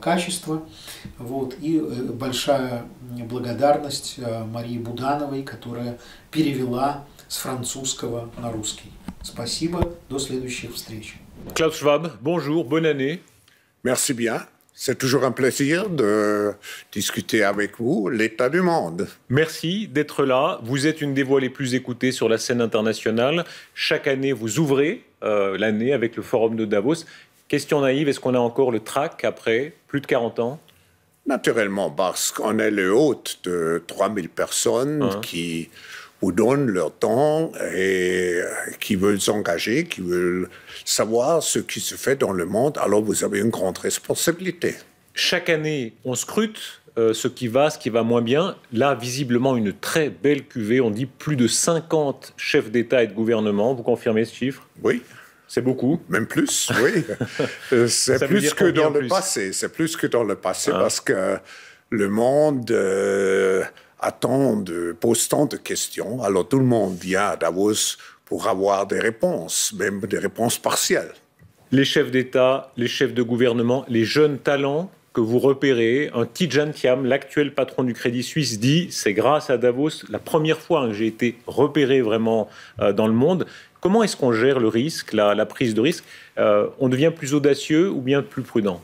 Качества. Вот. И большая благодарность Марии Будановой, которая перевела с французского на русский. Спасибо, до следующих встреч. Klaus Schwab, bonjour, bonne année. Merci bien. C'est toujours un plaisir de discuter avec vous l'état du monde. Merci d'être là. Vous êtes une des voix les plus écoutées sur la scène internationale. Chaque année, vous ouvrez l'année avec le Forum de Davos. Question naïve, est-ce qu'on a encore le trac après plus de 40 ans? Naturellement, parce qu'on est le hôte de 3000 personnes qui vous donnent leur temps et qui veulent s'engager, qui veulent savoir ce qui se fait dans le monde. Alors vous avez une grande responsabilité. Chaque année, on scrute ce qui va moins bien. Là, visiblement, une très belle cuvée. On dit plus de 50 chefs d'État et de gouvernement. Vous confirmez ce chiffre? Oui. C'est beaucoup. Même plus, oui. C'est plus que dans le passé. C'est plus que dans le passé parce que le monde pose tant de questions. Alors tout le monde vient à Davos pour avoir des réponses, même des réponses partielles. Les chefs d'État, les chefs de gouvernement, les jeunes talents que vous repérez, un Tidjane Thiam, l'actuel patron du Crédit Suisse, dit « c'est grâce à Davos, la première fois que j'ai été repéré vraiment dans le monde ». Comment est-ce qu'on gère le risque, la prise de risque? On devient plus audacieux ou bien plus prudent?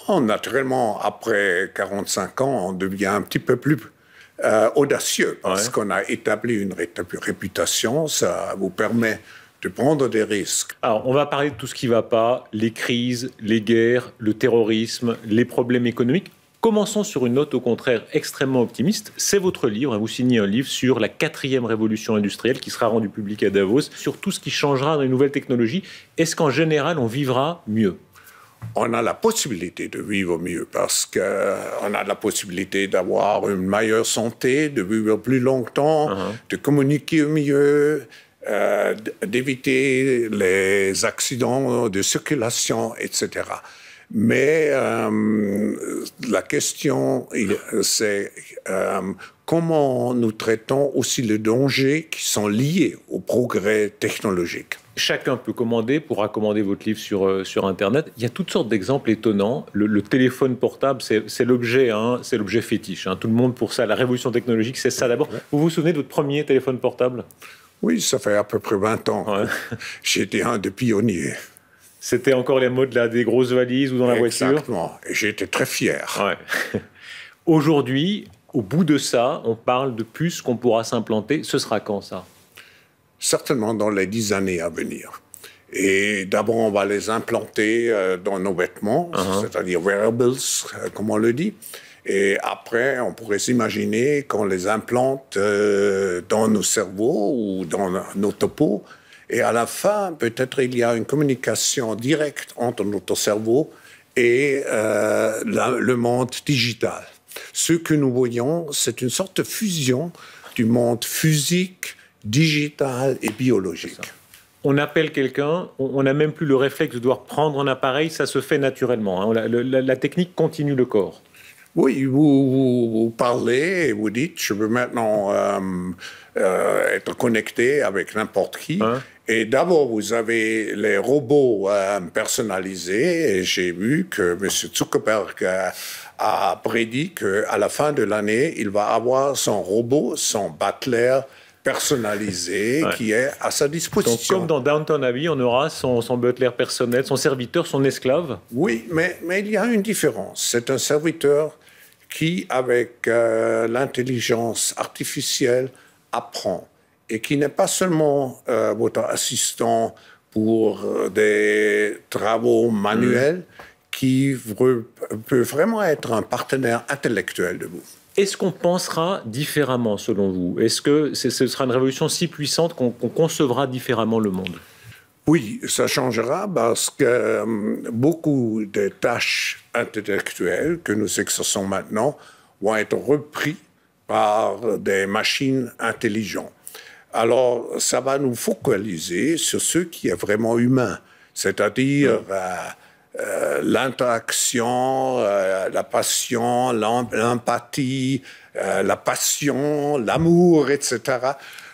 Naturellement, après 45 ans, on devient un petit peu plus audacieux parce qu'on a établi une réputation. Ça vous permet de prendre des risques. Alors, on va parler de tout ce qui ne va pas, les crises, les guerres, le terrorisme, les problèmes économiques. Commençons sur une note au contraire extrêmement optimiste. C'est votre livre, vous signez un livre sur la 4e révolution industrielle qui sera rendu public à Davos, sur tout ce qui changera dans les nouvelles technologies. Est-ce qu'en général, on vivra mieux? On a la possibilité de vivre mieux parce qu'on a la possibilité d'avoir une meilleure santé, de vivre plus longtemps, de communiquer mieux, d'éviter les accidents de circulation, etc. Mais la question, c'est comment nous traitons aussi les dangers qui sont liés au progrès technologique. Chacun peut commander, pourra commander votre livre sur Internet. Il y a toutes sortes d'exemples étonnants. Le téléphone portable, c'est l'objet fétiche. Tout le monde pour ça. La révolution technologique, c'est ça d'abord. Vous vous souvenez de votre premier téléphone portable? Oui, ça fait à peu près 20 ans. J'étais un des pionniers. C'était encore les modes des grosses valises ou dans la voiture? Exactement. Et j'étais très fier. Aujourd'hui, au bout de ça, on parle de puces qu'on pourra s'implanter. Ce sera quand, ça? Certainement dans les 10 années à venir. Et d'abord, on va les implanter dans nos vêtements, c'est-à-dire wearables, comme on le dit. Et après, on pourrait s'imaginer qu'on les implante dans nos cerveaux ou dans nos topos. Et à la fin, peut-être il y a une communication directe entre notre cerveau et le monde digital. Ce que nous voyons, c'est une sorte de fusion du monde physique, digital et biologique. On appelle quelqu'un, on n'a même plus le réflexe de devoir prendre un appareil, ça se fait naturellement. La technique continue le corps. Oui, vous parlez et vous dites, je veux maintenant être connecté avec n'importe qui. Et d'abord, vous avez les robots personnalisés. Et j'ai vu que M. Zuckerberg a prédit qu'à la fin de l'année, il va avoir son robot, son butler personnalisé qui est à sa disposition. Donc, comme dans Downton Abbey, on aura son butler personnel, son serviteur, son esclave? Oui, mais il y a une différence. C'est un serviteur qui, avec l'intelligence artificielle, apprend et qui n'est pas seulement votre assistant pour des travaux manuels, qui peut vraiment être un partenaire intellectuel de vous. Est-ce qu'on pensera différemment, selon vous? Est-ce que ce sera une révolution si puissante qu'on concevra différemment le monde? Oui, ça changera parce que beaucoup des tâches intellectuelles que nous exerçons maintenant vont être reprises par des machines intelligentes. Alors, ça va nous focaliser sur ce qui est vraiment humain, c'est-à-dire l'interaction, la passion, l'empathie, la passion, l'amour, etc.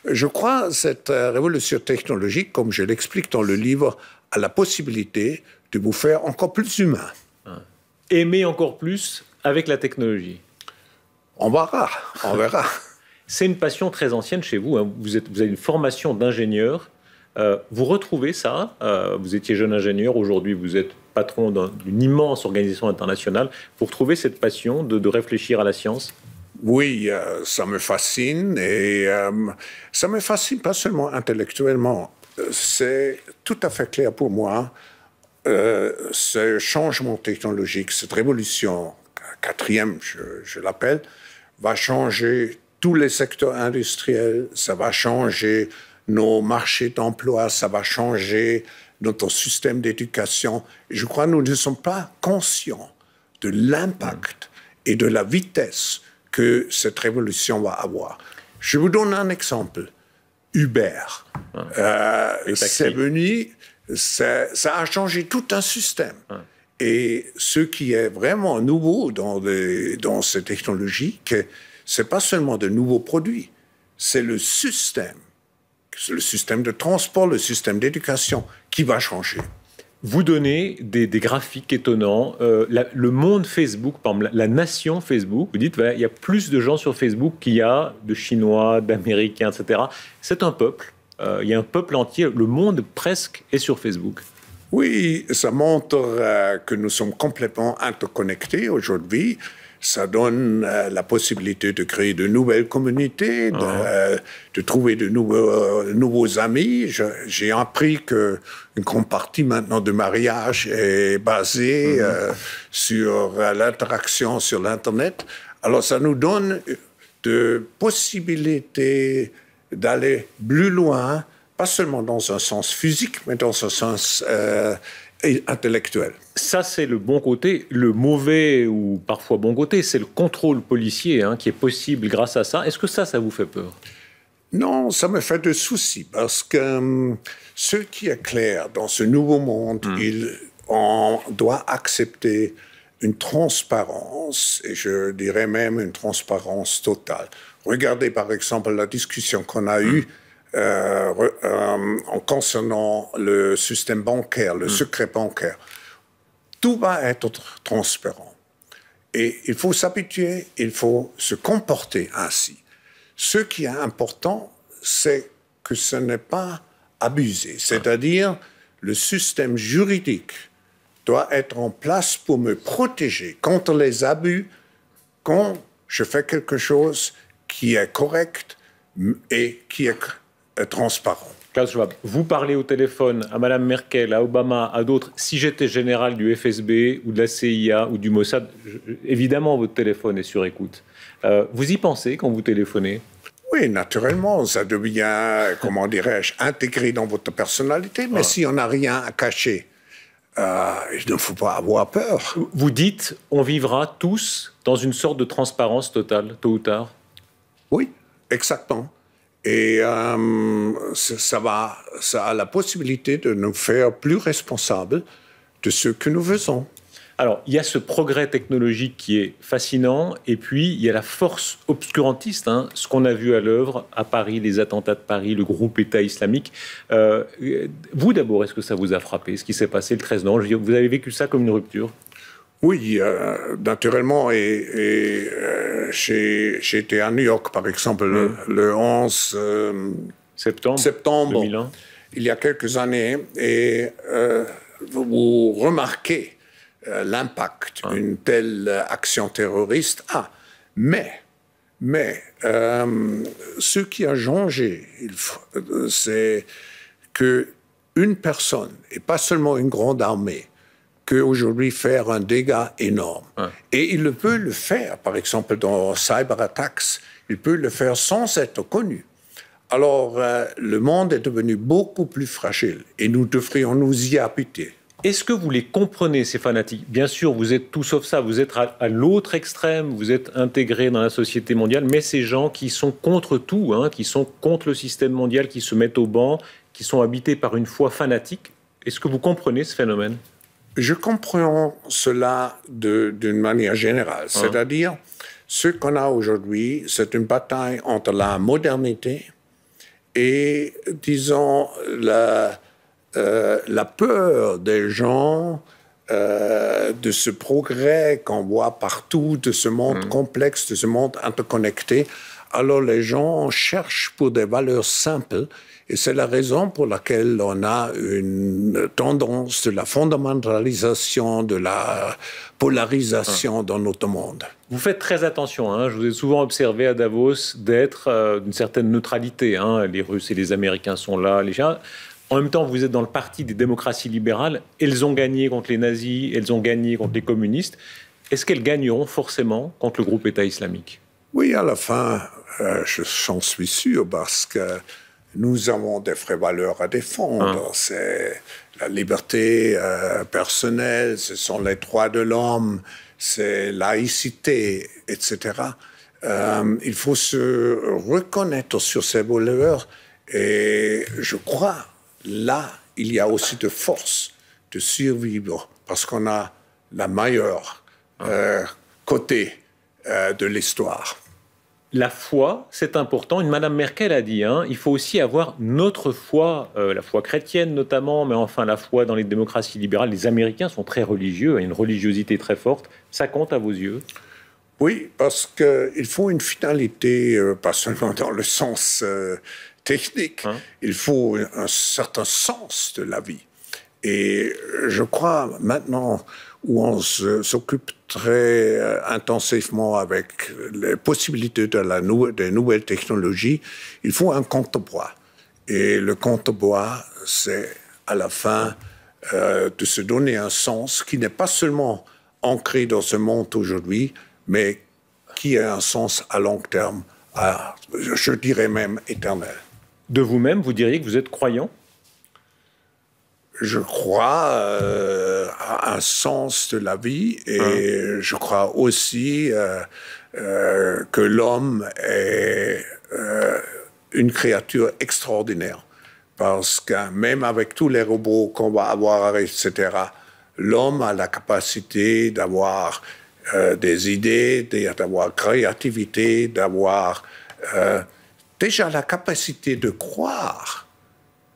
Je crois que cette révolution technologique, comme je l'explique dans le livre, a la possibilité de vous faire encore plus humain. aimer encore plus avec la technologie? On verra, on verra. C'est une passion très ancienne chez vous, hein. Vous avez une formation d'ingénieur. Vous retrouvez ça, vous étiez jeune ingénieur, aujourd'hui vous êtes patron d'une immense organisation internationale. Vous retrouvez cette passion de réfléchir à la science? Oui, ça me fascine, et ça me fascine pas seulement intellectuellement. C'est tout à fait clair pour moi, ce changement technologique, cette révolution, quatrième je l'appelle, va changer tous les secteurs industriels, ça va changer nos marchés d'emploi, ça va changer notre système d'éducation. Je crois que nous ne sommes pas conscients de l'impact et de la vitesse que cette révolution va avoir. Je vous donne un exemple. Uber. C'est venu, ça a changé tout un système. Et ce qui est vraiment nouveau dans ces technologies, c'est pas seulement de nouveaux produits, c'est le système de transport, le système d'éducation qui va changer. Vous donnez des graphiques étonnants. Le monde Facebook, par exemple, la nation Facebook, vous dites il y a plus de gens sur Facebook qu'il y a de Chinois, d'Américains, etc. C'est un peuple. Il y a un peuple entier. Le monde presque est sur Facebook. Oui, ça montre que nous sommes complètement interconnectés aujourd'hui. Ça donne la possibilité de créer de nouvelles communautés, de trouver de nouveaux amis. J'ai appris qu'une grande partie maintenant de mariage est basée sur l'interaction sur l'Internet. Alors ça nous donne de possibilités d'aller plus loin, pas seulement dans un sens physique, mais dans un sens intellectuel. Ça, c'est le bon côté. Le mauvais, ou parfois bon côté, c'est le contrôle policier qui est possible grâce à ça. Est-ce que ça vous fait peur? Non, ça me fait de soucis, parce que ce qui est clair dans ce nouveau monde, on doit accepter une transparence, et je dirais même une transparence totale. Regardez par exemple la discussion qu'on a eue en concernant le système bancaire, le secret bancaire. Tout va être transparent. Et il faut s'habituer, il faut se comporter ainsi. Ce qui est important, c'est que ce n'est pas abusé. C'est-à-dire, le système juridique doit être en place pour me protéger contre les abus quand je fais quelque chose qui est correct et qui est transparent. Klaus Schwab, vous parlez au téléphone à Mme Merkel, à Obama, à d'autres. Si j'étais général du FSB ou de la CIA ou du Mossad, évidemment, votre téléphone est sur écoute. Vous y pensez quand vous téléphonez? Oui, naturellement, ça devient, comment dirais-je, intégré dans votre personnalité. Mais si on n'a rien à cacher, il ne faut pas avoir peur. Vous dites, on vivra tous dans une sorte de transparence totale, tôt ou tard? Oui, exactement. Et ça a la possibilité de nous faire plus responsables de ce que nous faisons. Alors, il y a ce progrès technologique qui est fascinant, et puis il y a la force obscurantiste, ce qu'on a vu à l'œuvre à Paris, les attentats de Paris, le groupe État islamique. Vous d'abord, est-ce que ça vous a frappé, ce qui s'est passé le 13 novembre? Vous avez vécu ça comme une rupture? Oui, naturellement, et j'ai été à New York, par exemple, le 11 septembre 2001. Il y a quelques années, et vous remarquez l'impact d'une telle action terroriste a. Mais ce qui a changé, c'est qu'une personne, et pas seulement une grande armée, peut aujourd'hui faire un dégât énorme. Et il peut le faire, par exemple, dans Cyberattacks, il peut le faire sans être connu. Alors, le monde est devenu beaucoup plus fragile, et nous devrions nous y habituer. Est-ce que vous les comprenez, ces fanatiques? Bien sûr, vous êtes tout sauf ça, vous êtes à l'autre extrême, vous êtes intégrés dans la société mondiale, mais ces gens qui sont contre tout, qui sont contre le système mondial, qui se mettent au banc, qui sont habités par une foi fanatique, est-ce que vous comprenez ce phénomène? Je comprends cela d'une manière générale, c'est-à-dire ce qu'on a aujourd'hui, c'est une bataille entre la modernité et, disons, la peur des gens de ce progrès qu'on voit partout, de ce monde complexe, de ce monde interconnecté. Alors les gens cherchent pour des valeurs simples, et c'est la raison pour laquelle on a une tendance de la fondamentalisation, de la polarisation dans notre monde. Vous faites très attention, hein. Je vous ai souvent observé à Davos d'être d'une certaine neutralité, hein. Les Russes et les Américains sont là, les Chinois. En même temps, vous êtes dans le parti des démocraties libérales. Elles ont gagné contre les nazis, elles ont gagné contre les communistes. Est-ce qu'elles gagneront forcément contre le groupe État islamique? Oui, à la fin, j'en suis sûr, parce que nous avons des vraies valeurs à défendre. C'est la liberté personnelle, ce sont les droits de l'homme, c'est laïcité, etc. Il faut se reconnaître sur ces valeurs, et je crois, là, il y a aussi de force de survivre, parce qu'on a la meilleure côté de l'histoire. La foi, c'est important. Madame Merkel a dit, hein, il faut aussi avoir notre foi, la foi chrétienne notamment, mais enfin la foi dans les démocraties libérales. Les Américains sont très religieux, il y a une religiosité très forte. Ça compte à vos yeux? Oui, parce qu'il faut une finalité, pas seulement dans le sens technique, il faut un certain sens de la vie. Et je crois maintenant, où on s'occupe très intensivement avec les possibilités des nouvelles technologies, il faut un contrepoids. Et le contrepoids, c'est à la fin de se donner un sens qui n'est pas seulement ancré dans ce monde aujourd'hui, mais qui a un sens à long terme, je dirais même éternel. De vous-même, vous diriez que vous êtes croyant? Je crois à un sens de la vie, et je crois aussi que l'homme est une créature extraordinaire. Parce que même avec tous les robots qu'on va avoir, etc., l'homme a la capacité d'avoir des idées, d'avoir créativité, d'avoir déjà la capacité de croire.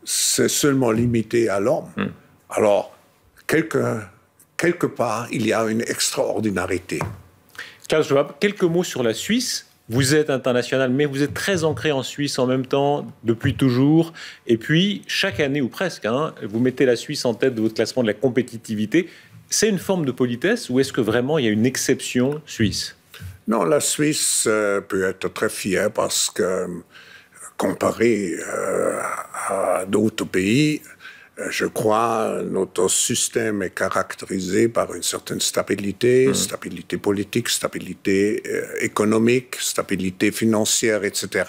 C'est seulement limité à l'homme. Alors, quelque part, il y a une extraordinarité. Klaus Schwab, quelques mots sur la Suisse. Vous êtes international, mais vous êtes très ancré en Suisse en même temps, depuis toujours. Et puis, chaque année, ou presque, hein, vous mettez la Suisse en tête de votre classement de la compétitivité. C'est une forme de politesse, ou est-ce que vraiment il y a une exception suisse? Non, la Suisse peut être très fière, parce que, comparé à d'autres pays, je crois notre système est caractérisé par une certaine stabilité, stabilité politique, stabilité économique, stabilité financière, etc.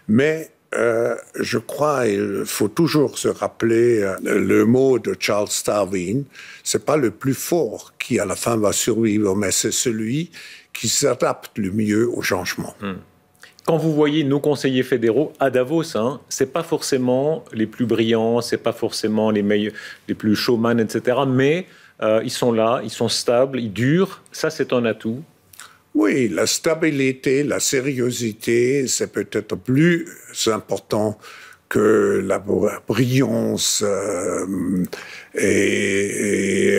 Mais je crois qu'il faut toujours se rappeler le mot de Charles Darwin, c'est pas le plus fort qui à la fin va survivre, mais c'est celui qui s'adapte le mieux au changement. Quand vous voyez nos conseillers fédéraux à Davos, hein, c'est pas forcément les plus brillants, c'est pas forcément les meilleurs, les plus showman, etc. Mais ils sont là, ils sont stables, ils durent. Ça, c'est un atout. Oui, la stabilité, la sérieuxité, c'est peut-être plus important que la brillance et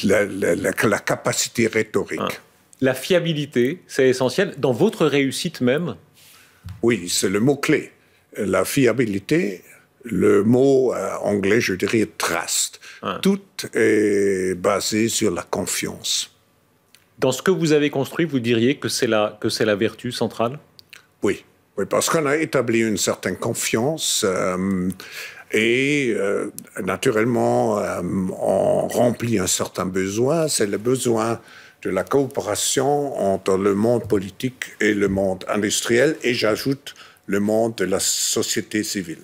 la capacité rhétorique. La fiabilité, c'est essentiel. Dans votre réussite même? Oui, c'est le mot-clé. La fiabilité, le mot anglais, je dirais trust. Tout est basé sur la confiance. Dans ce que vous avez construit, vous diriez que c'est la vertu centrale? Oui, oui, parce qu'on a établi une certaine confiance et naturellement, on remplit un certain besoin. C'est le besoin de la coopération entre le monde politique et le monde industriel, et j'ajoute le monde de la société civile.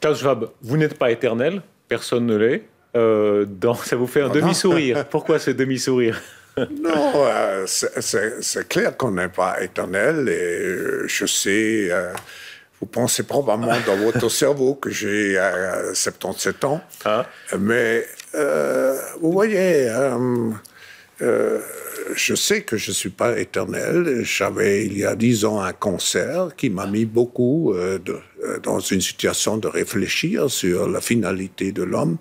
Klaus Schwab, vous n'êtes pas éternel, personne ne l'est. Ça vous fait un demi-sourire. Pourquoi ce demi-sourire? Non, c'est clair qu'on n'est pas éternel, et je sais, vous pensez probablement dans votre cerveau que j'ai 77 ans, mais vous voyez, je sais que je ne suis pas éternel. J'avais, il y a 10 ans, un cancer qui m'a mis beaucoup dans une situation de réfléchir sur la finalité de l'homme.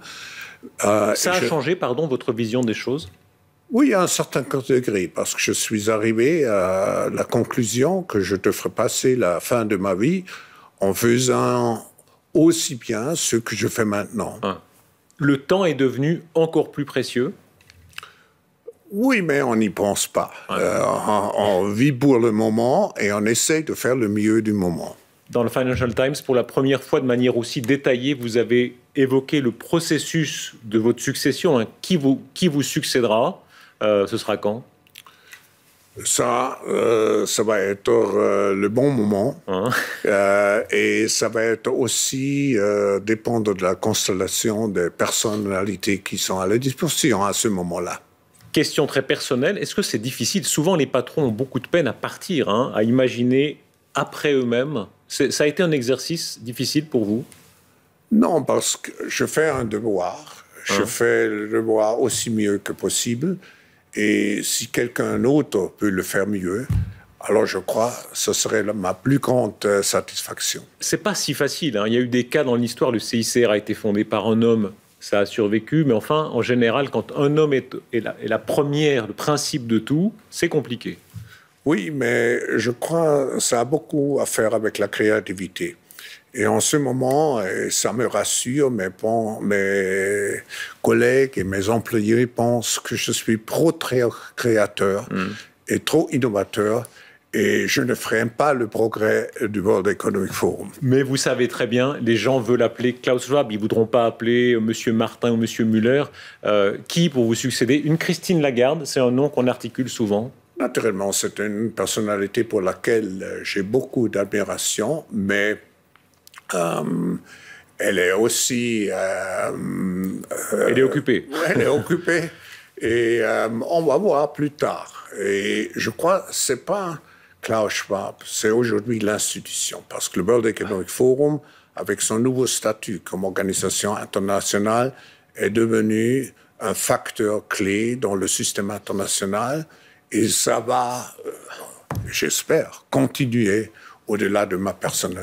Ça a changé, pardon, votre vision des choses? Oui, à un certain degré, parce que je suis arrivé à la conclusion que je devrais passer la fin de ma vie en faisant aussi bien ce que je fais maintenant. Le temps est devenu encore plus précieux? Oui, mais on n'y pense pas. On vit pour le moment et on essaie de faire le mieux du moment. Dans le Financial Times, pour la première fois de manière aussi détaillée, vous avez évoqué le processus de votre succession. Qui vous succédera? Ce sera quand? Ça va être le bon moment. Et ça va être aussi dépendre de la constellation des personnalités qui sont à la disposition à ce moment-là. Question très personnelle, est-ce que c'est difficile? Souvent, les patrons ont beaucoup de peine à partir, à imaginer après eux-mêmes. Ça a été un exercice difficile pour vous? Non, parce que je fais un devoir. Je fais le devoir aussi mieux que possible. Et si quelqu'un d'autre peut le faire mieux, alors je crois que ce serait ma plus grande satisfaction. C'est pas si facile. Il y a eu des cas dans l'histoire. Le CICR a été fondé par un homme. Ça a survécu, mais enfin, en général, quand un homme est la première, le principe de tout, c'est compliqué. Oui, mais je crois que ça a beaucoup à faire avec la créativité. Et en ce moment, ça me rassure, mes collègues et mes employés pensent que je suis très créateur et trop innovateur. Et je ne freine pas le progrès du World Economic Forum. Mais vous savez très bien, les gens veulent appeler Klaus Schwab, ils ne voudront pas appeler M. Martin ou M. Müller. Qui pour vous succéder? Une Christine Lagarde, c'est un nom qu'on articule souvent. Naturellement, c'est une personnalité pour laquelle j'ai beaucoup d'admiration, mais elle est aussi... elle est occupée. Elle est occupée. Et on va voir plus tard. Et je crois que ce n'est pas Klaus Schwab, c'est aujourd'hui l'institution. Parce que le World Economic Forum, avec son nouveau statut comme organisation internationale, est devenu un facteur clé dans le système international. Et ça va, j'espère, continuer au-delà de ma personne.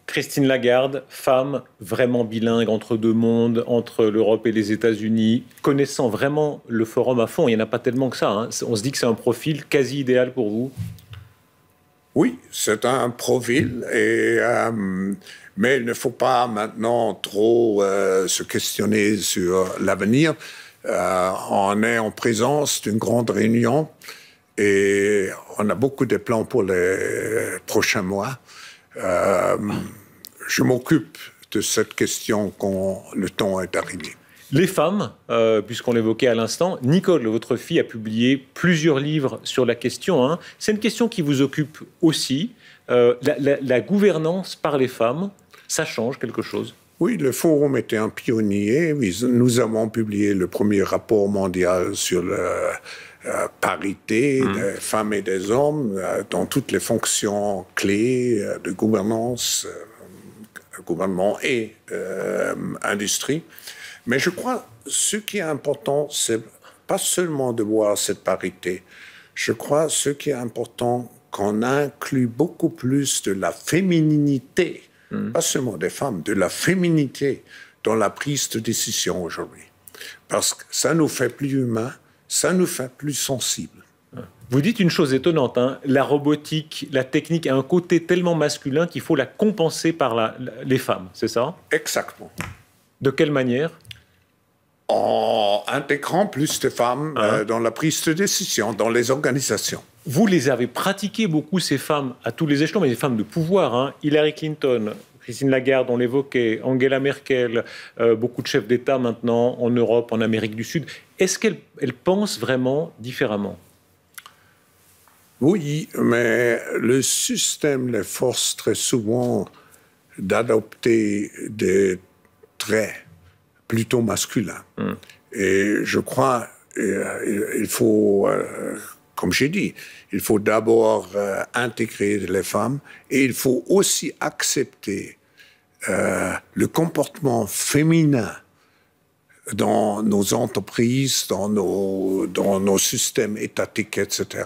Christine Lagarde, femme vraiment bilingue entre deux mondes, entre l'Europe et les États-Unis, connaissant vraiment le forum à fond. Il n'y en a pas tellement que ça. On se dit que c'est un profil quasi idéal pour vous. Oui, c'est un profil, mais il ne faut pas maintenant trop se questionner sur l'avenir. On est en présence d'une grande réunion et on a beaucoup de plans pour les prochains mois. Je m'occupe de cette question quand le temps est arrivé. Les femmes, puisqu'on l'évoquait à l'instant, Nicole, votre fille, a publié plusieurs livres sur la question. C'est une question qui vous occupe aussi. La gouvernance par les femmes, ça change quelque chose? Oui, le Forum était un pionnier. Nous avons publié le premier rapport mondial sur la parité des femmes et des hommes dans toutes les fonctions clés de gouvernance, gouvernement et industrie. Mais je crois que ce qui est important, c'est pas seulement de voir cette parité. Je crois que ce qui est important, qu'on inclut beaucoup plus de la fémininité, pas seulement des femmes, de la féminité dans la prise de décision aujourd'hui. Parce que ça nous fait plus humains, ça nous fait plus sensibles. Vous dites une chose étonnante, la robotique, la technique a un côté tellement masculin qu'il faut la compenser par les femmes, c'est ça? Exactement. De quelle manière? En intégrant plus de femmes dans la prise de décision, dans les organisations. Vous les avez pratiquées beaucoup, ces femmes, à tous les échelons, mais des femmes de pouvoir. Hillary Clinton, Christine Lagarde, on l'évoquait, Angela Merkel, beaucoup de chefs d'État maintenant en Europe, en Amérique du Sud. Est-ce qu'elles pensent vraiment différemment? Oui, mais le système les force très souvent d'adopter des traits plutôt masculins. Et je crois il faut, comme j'ai dit, il faut d'abord intégrer les femmes et il faut aussi accepter le comportement féminin dans nos entreprises, dans nos systèmes étatiques, etc.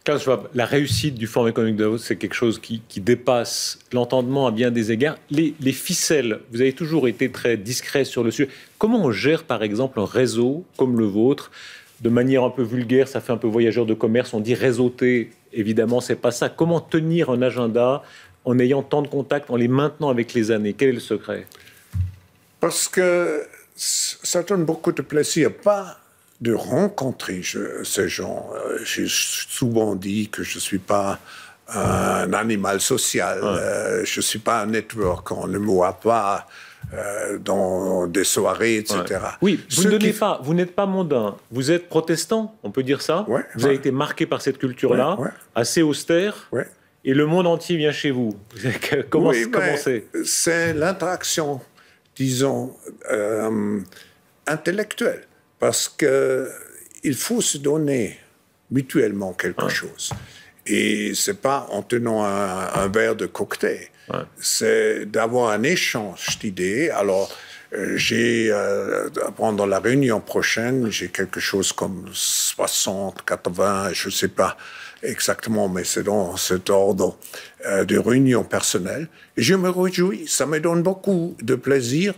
Klaus Schwab, la réussite du Forum économique de Davos, c'est quelque chose qui dépasse l'entendement à bien des égards. Les ficelles, vous avez toujours été très discret sur le sujet. Comment on gère, par exemple, un réseau comme le vôtre? De manière un peu vulgaire, ça fait un peu voyageur de commerce, on dit réseauter. Évidemment, c'est pas ça. Comment tenir un agenda en ayant tant de contacts, en les maintenant avec les années? Quel est le secret? Parce que ça donne beaucoup de plaisir, pas de rencontrer ces gens. J'ai souvent dit que je ne suis pas un animal social, je ne suis pas un network, on ne me voit pas dans des soirées, etc. Oui, vous n'êtes pas mondain, vous êtes protestant, on peut dire ça. Vous avez été marqué par cette culture-là, assez austère, et le monde entier vient chez vous. Comment c'est? C'est l'interaction, disons, intellectuelle. Parce qu'il faut se donner mutuellement quelque chose. Et ce n'est pas en tenant un verre de cocktail. C'est d'avoir un échange d'idées. Alors, pendant la réunion prochaine, j'ai quelque chose comme 60, 80, je ne sais pas exactement, mais c'est dans cet ordre de réunion personnelle. Et je me réjouis, ça me donne beaucoup de plaisir,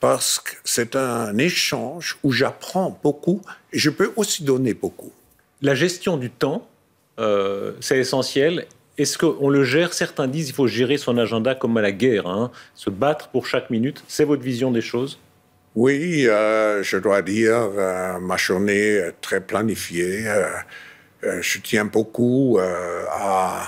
parce que c'est un échange où j'apprends beaucoup et je peux aussi donner beaucoup. La gestion du temps, c'est essentiel. Est-ce qu'on le gère? Certains disent qu'il faut gérer son agenda comme à la guerre, hein, se battre pour chaque minute. C'est votre vision des choses? Oui, je dois dire, ma journée est très planifiée. Je tiens beaucoup à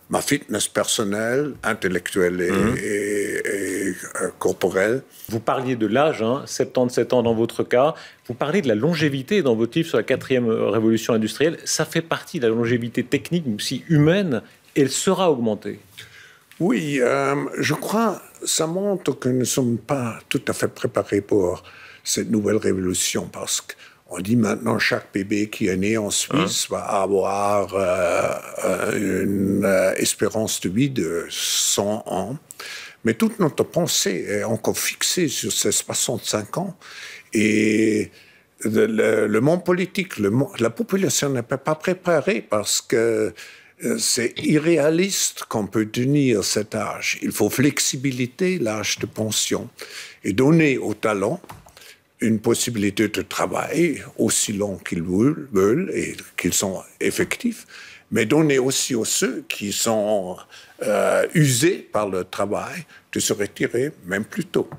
ma fitness personnelle, intellectuelle et corporelle. Vous parliez de l'âge, hein, 77 ans dans votre cas. Vous parlez de la longévité dans votre livre sur la 4e révolution industrielle. Ça fait partie de la longévité technique, mais aussi humaine. Elle sera augmentée. Oui, je crois que ça montre que nous ne sommes pas tout à fait préparés pour cette nouvelle révolution, parce que on dit maintenant chaque bébé qui est né en Suisse va avoir une espérance de vie de 100 ans. Mais toute notre pensée est encore fixée sur ces 65 ans. Et le monde politique, la population n'est pas préparée parce que c'est irréaliste qu'on peut tenir cet âge. Il faut flexibilité, l'âge de pension, et donner aux talents une possibilité de travail aussi long qu'ils veulent et qu'ils sont effectifs, mais donner aussi aux ceux qui sont usés par le travail de se retirer même plus tôt.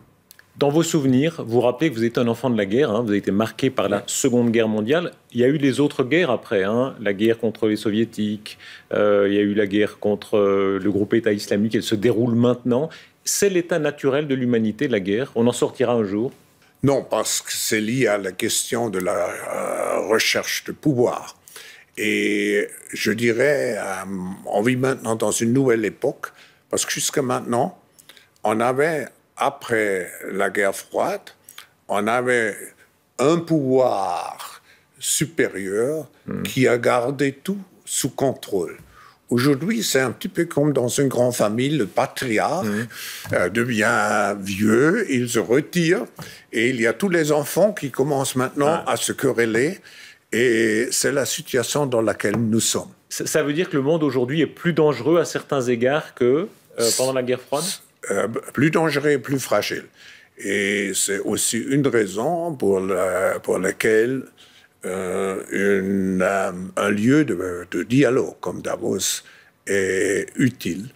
Dans vos souvenirs, vous rappelez que vous êtes un enfant de la guerre, hein, vous avez été marqué par la Seconde Guerre mondiale. Il y a eu les autres guerres après, hein, la guerre contre les soviétiques, il y a eu la guerre contre le groupe État islamique, elle se déroule maintenant. C'est l'état naturel de l'humanité, la guerre, on en sortira un jour? Non, parce que c'est lié à la question de la recherche de pouvoir. Et je dirais, on vit maintenant dans une nouvelle époque, parce que jusqu'à maintenant, on avait, après la guerre froide, on avait un pouvoir supérieur qui a gardé tout sous contrôle. Aujourd'hui, c'est un petit peu comme dans une grande famille, le patriarche devient vieux, il se retire, et il y a tous les enfants qui commencent maintenant à se quereller, et c'est la situation dans laquelle nous sommes. Ça veut dire que le monde aujourd'hui est plus dangereux à certains égards que pendant la guerre froide? Plus dangereux et plus fragile. Et c'est aussi une raison pour laquelle un lieu de dialogue comme Davos est utile,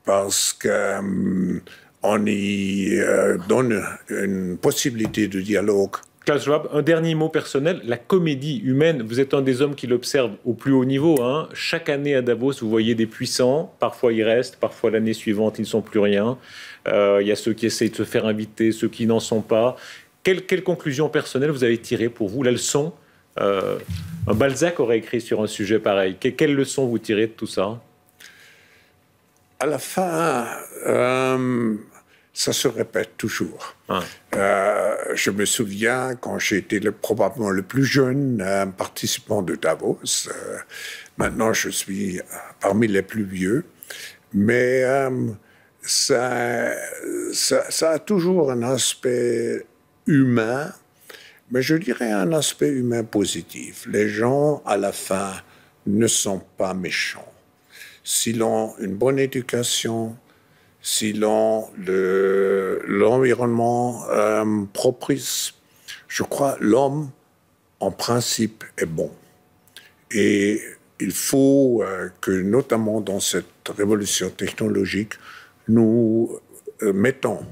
parce qu'on y donne une possibilité de dialogue. Klaus Schwab, un dernier mot personnel, la comédie humaine, vous êtes un des hommes qui l'observe au plus haut niveau, hein. Chaque année à Davos, vous voyez des puissants, parfois ils restent, parfois l'année suivante ils ne sont plus rien. Il y a ceux qui essayent de se faire inviter, ceux qui n'en sont pas. Quelle conclusion personnelle vous avez tirée pour vous, la leçon? Un Balzac aurait écrit sur un sujet pareil. Quelle leçon vous tirez de tout ça? À la fin, ça se répète toujours. Je me souviens quand j'étais probablement le plus jeune participant de Davos. Maintenant, je suis parmi les plus vieux. Mais ça a toujours un aspect humain, mais je dirais un aspect humain positif. Les gens, à la fin, ne sont pas méchants. S'ils ont une bonne éducation, s'ils ont l'environnement propice, je crois que l'homme, en principe, est bon. Et il faut que, notamment dans cette révolution technologique, nous mettons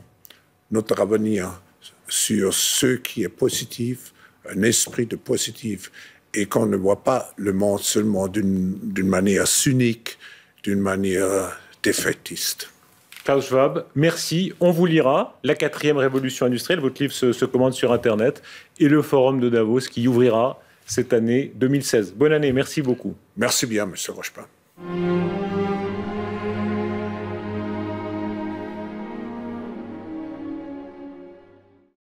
notre avenir sur ce qui est positif, un esprit de positif, et qu'on ne voit pas le monde seulement d'une manière cynique, d'une manière défaitiste. Klaus Schwab, merci. On vous lira. La 4e révolution industrielle, votre livre se commande sur Internet, et le forum de Davos qui ouvrira cette année 2016. Bonne année, merci beaucoup. Merci bien, M. Rochepin.